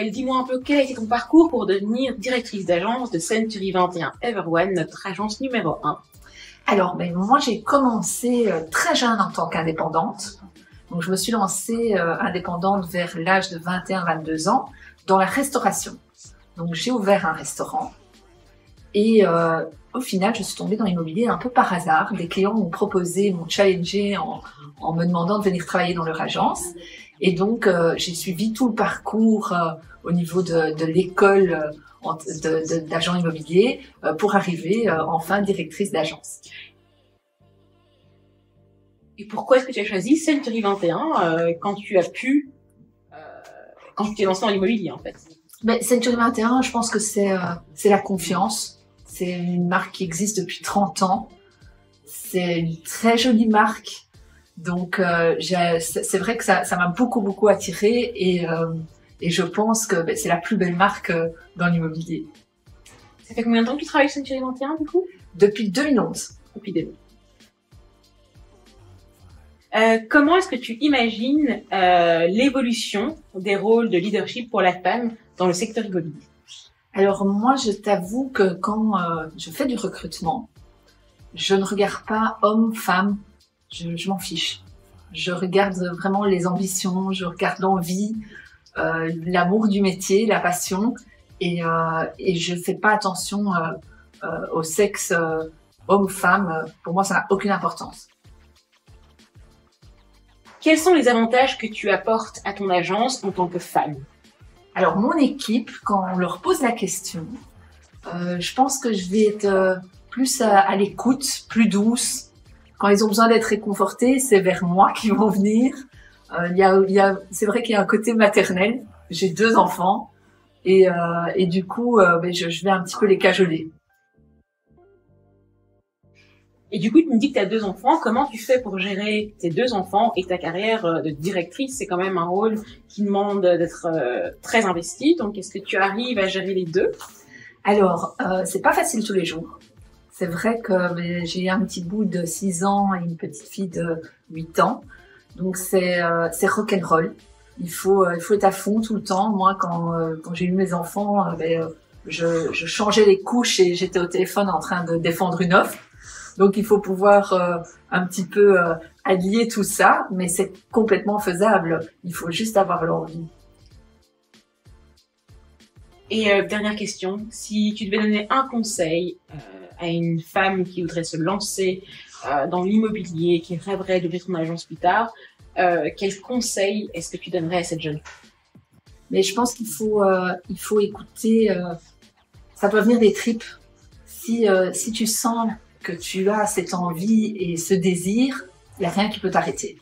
Gaëlle, dis-moi un peu quel a été ton parcours pour devenir directrice d'agence de Century 21 Everone, notre agence numéro 1. Alors, moi, j'ai commencé très jeune en tant qu'indépendante. Donc, je me suis lancée indépendante vers l'âge de 21-22 ans dans la restauration. Donc, j'ai ouvert un restaurant et au final, je suis tombée dans l'immobilier un peu par hasard. Des clients m'ont proposé, m'ont challengé en me demandant de venir travailler dans leur agence. Et donc, j'ai suivi tout le parcours au niveau de l'école d'agent immobilier pour arriver enfin directrice d'agence. Et pourquoi est-ce que tu as choisi Century 21 quand tu as pu, quand tu t'es lancée dans l'immobilier en fait? Century 21, je pense que c'est la confiance. C'est une marque qui existe depuis 30 ans. C'est une très jolie marque. Donc, c'est vrai que ça m'a beaucoup attirée et je pense que c'est la plus belle marque dans l'immobilier. Ça fait combien de temps que tu travailles sur Century 21 du coup? Depuis 2011. Depuis 2011. Comment est-ce que tu imagines l'évolution des rôles de leadership pour la femme dans le secteur immobilier? Alors moi, je t'avoue que quand je fais du recrutement, je ne regarde pas homme, femme, je m'en fiche. Je regarde vraiment les ambitions, je regarde l'envie, l'amour du métier, la passion, et je fais pas attention au sexe homme ou femme. Pour moi, ça n'a aucune importance. Quels sont les avantages que tu apportes à ton agence en tant que femme? Alors, mon équipe, quand on leur pose la question, je pense que je vais être plus à l'écoute, plus douce. Quand ils ont besoin d'être réconfortés, c'est vers moi qu'ils vont venir. C'est vrai qu'il y a un côté maternel. J'ai 2 enfants et du coup, je vais un petit peu les cajoler. Et du coup, tu me dis que tu as 2 enfants. Comment tu fais pour gérer tes 2 enfants et ta carrière de directrice? C'est quand même un rôle qui demande d'être très investi. Donc, est-ce que tu arrives à gérer les 2? Alors, c'est pas facile tous les jours. C'est vrai que j'ai un petit bout de 6 ans et une petite fille de 8 ans. Donc, c'est rock'n'roll. Il faut être à fond tout le temps. Moi, quand j'ai eu mes enfants, je changeais les couches et j'étais au téléphone en train de défendre une offre. Donc, il faut pouvoir un petit peu allier tout ça, mais c'est complètement faisable. Il faut juste avoir l'envie. Et dernière question, si tu devais donner un conseil à une femme qui voudrait se lancer dans l'immobilier, qui rêverait d'ouvrir son agence plus tard, quel conseil est-ce que tu donnerais à cette jeune femme? Mais je pense qu'il faut écouter. Ça doit venir des tripes. Si tu sens que tu as cette envie et ce désir, il n'y a rien qui peut t'arrêter.